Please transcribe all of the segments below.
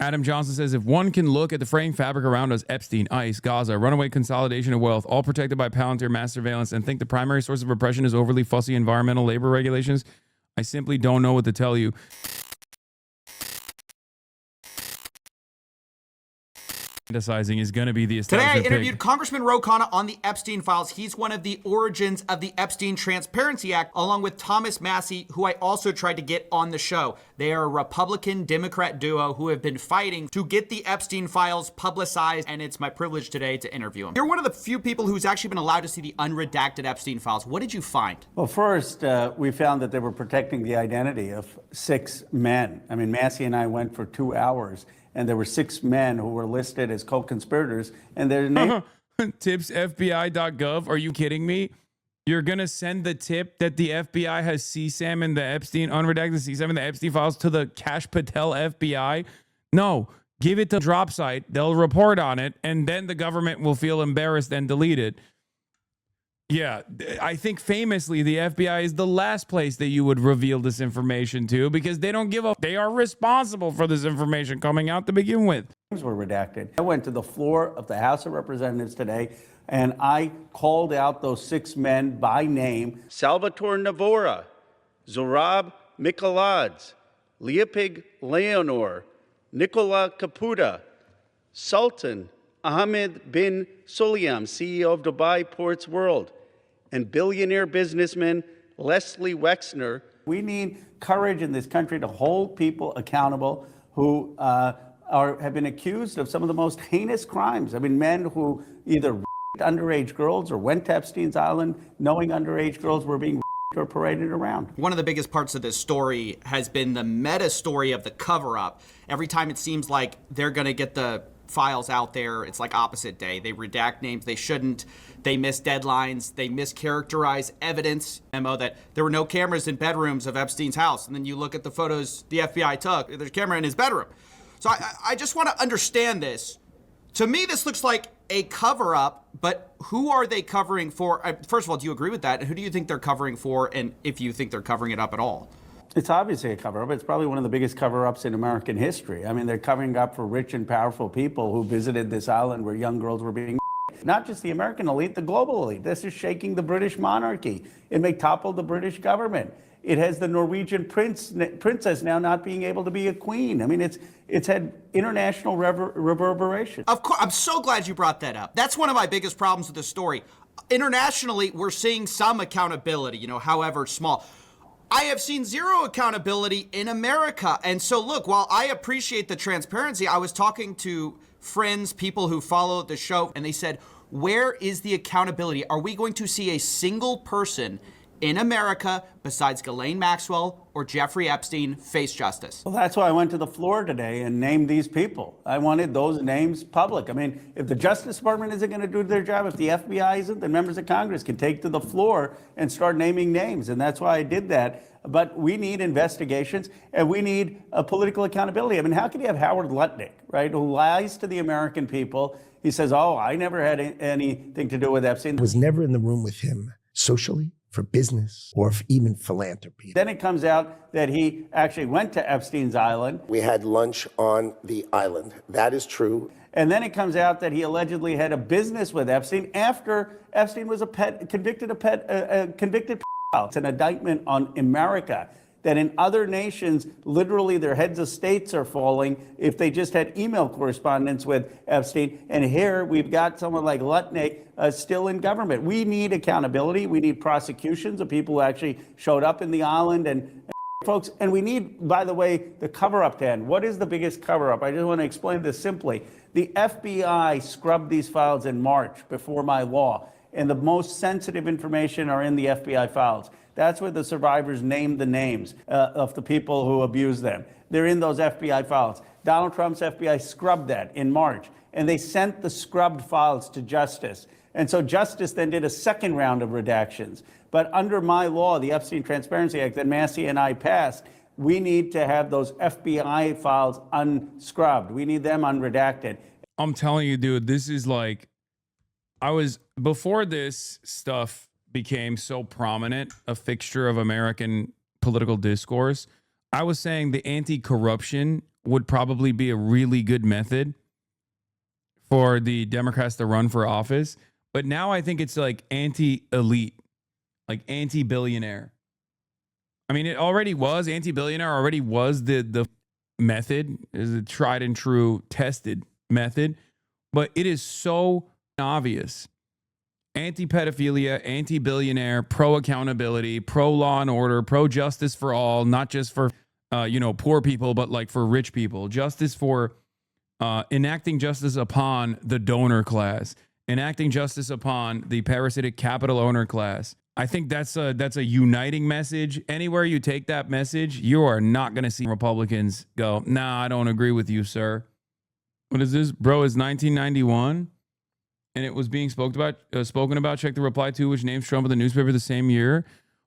Adam Johnson says, if one can look at the fraying fabric around us, Epstein, ICE, Gaza, runaway consolidation of wealth, all protected by Palantir mass surveillance, and think the primary source of oppression is overly fussy environmental labor regulations, I simply don't know what to tell you. Fantasizing is going to be the establishment. Today, I interviewed Congressman Ro Khanna on the Epstein files. He's one of the origins of the Epstein Transparency Act, along with Thomas Massie, who I also tried to get on the show. They are a Republican-Democrat duo who have been fighting to get the Epstein files publicized, and it's my privilege today to interview him. You're one of the few people who's actually been allowed to see the unredacted Epstein files. What did you find? Well, first, we found that they were protecting the identity of 6 men. I mean, Massie and I went for 2 hours, and there were 6 men who were listed as co-conspirators, and their name... tipsfbi.gov. Are you kidding me? You're going to send the tip that the FBI has CSAM and the Epstein, unredacted CSAM and the Epstein files to the Kash Patel FBI? No, give it to drop site. They'll report on it, and then the government will feel embarrassed and delete it. Yeah, I think famously the FBI is the last place that you would reveal this information to because they don't give a... They are responsible for this information coming out to begin with. Names were redacted. I went to the floor of the House of Representatives today, and I called out those 6 men by name. Salvatore Navora, Zorab Mikaladze, Leopig Leonor, Nicola Caputa, Sultan Ahmed bin Sulayem, CEO of Dubai Ports World, and billionaire businessman Leslie Wexner. We need courage in this country to hold people accountable who have been accused of some of the most heinous crimes. I mean, men who either underage girls or went to Epstein's Island knowing underage girls were being or paraded around. One of the biggest parts of this story has been the meta story of the cover-up. Every time it seems like they're going to get the files out there, it's like opposite day. They redact names they shouldn't. They miss deadlines. They mischaracterize evidence. Memo that there were no cameras in bedrooms of Epstein's house. And then you look at the photos the FBI took. There's a camera in his bedroom. So I just want to understand this. To me, this looks like a cover-up, but who are they covering for? First of all, do you agree with that? And who do you think they're covering for, and if you think they're covering it up at all? It's obviously a cover-up. It's probably one of the biggest cover-ups in American history. I mean, they're covering up for rich and powerful people who visited this island where young girls were being not just the American elite, the global elite. This is shaking the British monarchy. It may topple the British government. It has the Norwegian princess now not being able to be a queen. I mean, it's had international reverberation. Of course, I'm so glad you brought that up. That's one of my biggest problems with the story. Internationally, we're seeing some accountability, however small. I have seen zero accountability in America. And so, look, while I appreciate the transparency, I was talking to friends, people who follow the show, and they said, where is the accountability? Are we going to see a single person in America, besides Ghislaine Maxwell or Jeffrey Epstein, face justice? Well, that's why I went to the floor today and named these people. I wanted those names public. I mean, if the Justice Department isn't going to do their job, if the FBI isn't, then members of Congress can take to the floor and start naming names. And that's why I did that. But we need investigations, and we need political accountability. I mean, how can you have Howard Lutnick, right, who lies to the American people? He says, oh, I never had anything to do with Epstein. I was never in the room with him socially, for business, or even philanthropy. Then it comes out that he actually went to Epstein's Island. We had lunch on the island. That is true. And then it comes out that he allegedly had a business with Epstein after Epstein was a convicted pedophile. It's an indictment on America that in other nations, literally their heads of states are falling if they just had email correspondence with Epstein. And here we've got someone like Lutnick still in government. We need accountability. We need prosecutions of people who actually showed up in the island and folks. And we need, by the way, the cover-up to end. What is the biggest cover-up? I just want to explain this simply. The FBI scrubbed these files in March before my law, and the most sensitive information are in the FBI files. That's where the survivors named the names of the people who abused them. They're in those FBI files. Donald Trump's FBI scrubbed that in March, and they sent the scrubbed files to Justice. And so Justice then did a second round of redactions. But under my law, the Epstein Transparency Act that Massie and I passed, we need to have those FBI files unscrubbed. We need them unredacted. I'm telling you, dude, this is like, before this stuff became so prominent, a fixture of American political discourse, I was saying the anti-corruption would probably be a really good method for the Democrats to run for office. But now I think it's like anti-elite, like anti-billionaire. I mean, it already was anti-billionaire, already was the method, is a tried and true tested method. But it is so obvious. Anti-pedophilia, anti-billionaire, pro-accountability, pro-law and order, pro-justice for all, not just for, poor people, but like for rich people. Justice for enacting justice upon the donor class, enacting justice upon the parasitic capital owner class. I think that's a uniting message. Anywhere you take that message, you are not going to see Republicans go, nah, I don't agree with you, sir. What is this? Bro, it's 1991, and it was being spoken about. Check the reply to, which names Trump in the newspaper the same year.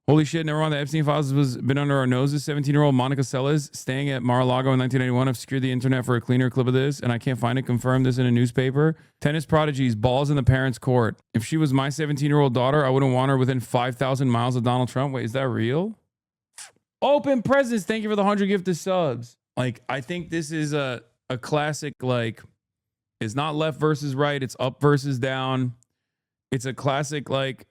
Holy shit, never mind. The Epstein files has been under our noses. 17-year-old Monica Seles staying at Mar-a-Lago in 1991. I've secured the internet for a cleaner clip of this, and I can't find it. Confirm this in a newspaper. Tennis prodigies, balls in the parents' court. If she was my 17-year-old daughter, I wouldn't want her within 5,000 miles of Donald Trump. Wait, is that real? Open presents. Thank you for the 100 gifted subs. Like, I think this is a classic, like, it's not left versus right. It's up versus down. It's a classic, like,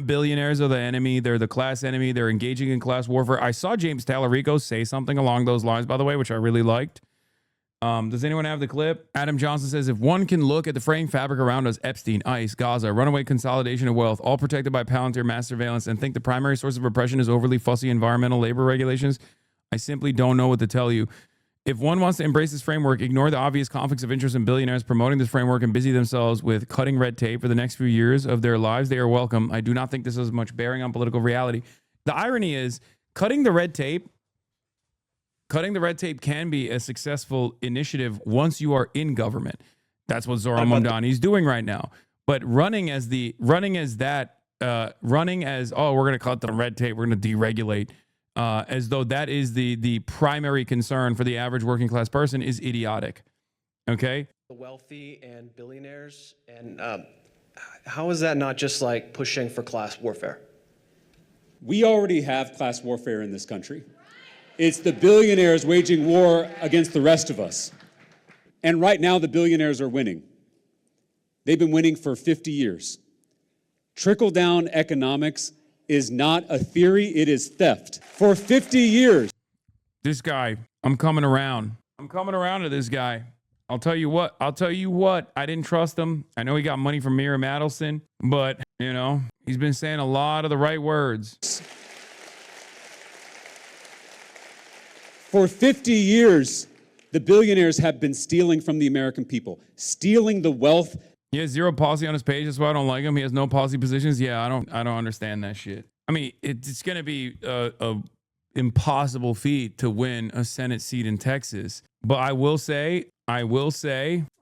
billionaires are the enemy. They're the class enemy. They're engaging in class warfare. I saw James Tallarico say something along those lines, by the way, which I really liked. Does anyone have the clip? Adam Johnson says, if one can look at the fraying fabric around us, Epstein, ICE, Gaza, runaway consolidation of wealth, all protected by Palantir mass surveillance, and think the primary source of oppression is overly fussy environmental labor regulations, I simply don't know what to tell you. If one wants to embrace this framework, ignore the obvious conflicts of interest in billionaires promoting this framework and busy themselves with cutting red tape for the next few years of their lives, they are welcome. I do not think this has much bearing on political reality. The irony is, cutting the red tape can be a successful initiative once you are in government. That's what Zohran Mamdani is doing right now. But running as, oh, we're going to cut the red tape, we're going to deregulate, as though that is the primary concern for the average working class person, is idiotic. Okay? The wealthy and billionaires, and how is that not just like pushing for class warfare? We already have class warfare in this country. It's the billionaires waging war against the rest of us. And right now, the billionaires are winning. They've been winning for 50 years. Trickle-down economics is not a theory, it is theft. For 50 years. This guy, I'm coming around. I'm coming around to this guy. I'll tell you what. I didn't trust him. I know he got money from Mira Madelson, but, he's been saying a lot of the right words. For 50 years, the billionaires have been stealing from the American people, stealing the wealth. He has zero policy on his page. That's why I don't like him. He has no policy positions. Yeah, I don't understand that shit. I mean, it's going to be a impossible feat to win a Senate seat in Texas. But I will say, I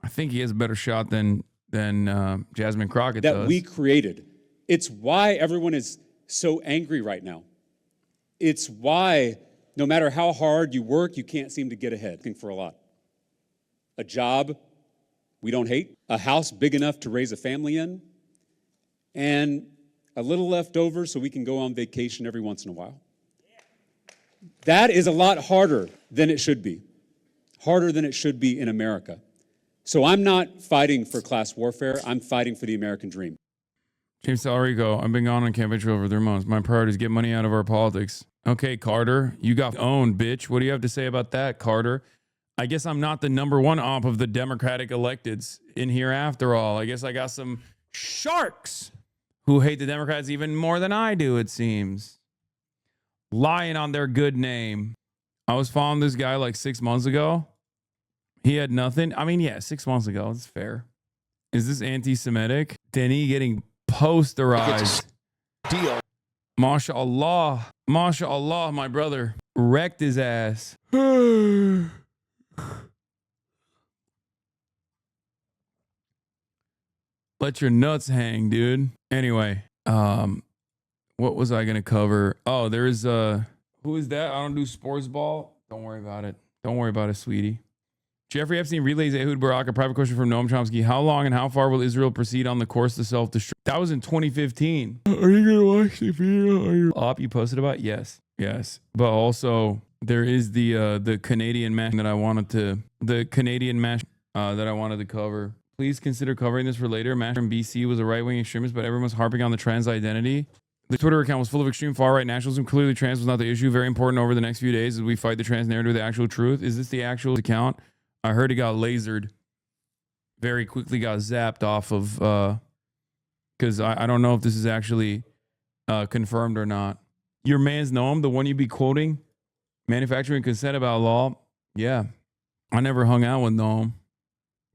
think he has a better shot than Jasmine Crockett does. That we created. It's why everyone is so angry right now. It's why no matter how hard you work, you can't seem to get ahead. Think for a lot. A job we don't hate, a house big enough to raise a family in, and a little left over so we can go on vacation every once in a while. That is a lot harder than it should be. Harder than it should be in America. So I'm not fighting for class warfare. I'm fighting for the American dream. James Tallarico, I've been gone on campaign trail for 3 months. My priority is get money out of our politics. Okay, Carter, you got owned, bitch. What do you have to say about that, Carter? I guess I'm not the number one op of the Democratic electeds in here after all. I guess I got some sharks who hate the Democrats even more than I do, it seems. Lying on their good name. I was following this guy like 6 months ago. He had nothing. I mean, yeah, 6 months ago. It's fair. Is this anti-Semitic? Denny getting posterized. Deal. MashaAllah. MashaAllah, my brother. Wrecked his ass. Let your nuts hang, dude. Anyway, what was I going to cover? Oh, there's who is that? I don't do sports ball. Don't worry about it. Don't worry about it, sweetie. Jeffrey Epstein relays Ehud Barak. A private question from Noam Chomsky. How long and how far will Israel proceed on the course to self-destruct? That was in 2015. Are you going to watch the video? You posted about? Yes. But also, There is the Canadian mash that I wanted to cover. Please consider covering this for later. Mash in BC was a right-wing extremist, but everyone was harping on the trans identity. The Twitter account was full of extreme far-right nationalism. Clearly, trans was not the issue. Very important over the next few days as we fight the trans narrative with the actual truth. Is this the actual account? I heard it got lasered. Very quickly got zapped off of, because I don't know if this is actually confirmed or not. Your man's Noam, the one you be quoting, manufacturing consent about law. Yeah, I never hung out with Noam.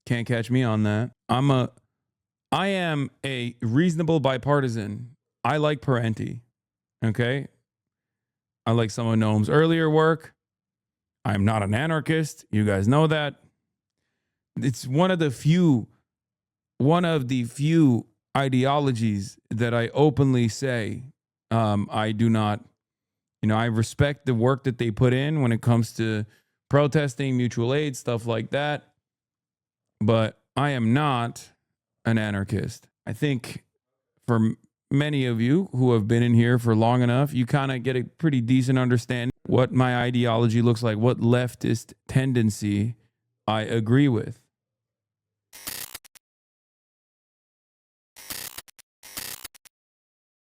Can't catch me on that. I am a reasonable bipartisan. I like Parenti. Okay. I like some of Noam's earlier work. I'm not an anarchist. You guys know that. It's one of the few ideologies that I openly say I do not, I respect the work that they put in when it comes to protesting, mutual aid, stuff like that. But I am not an anarchist. I think for many of you who have been in here for long enough, you kind of get a pretty decent understanding what my ideology looks like, what leftist tendency I agree with.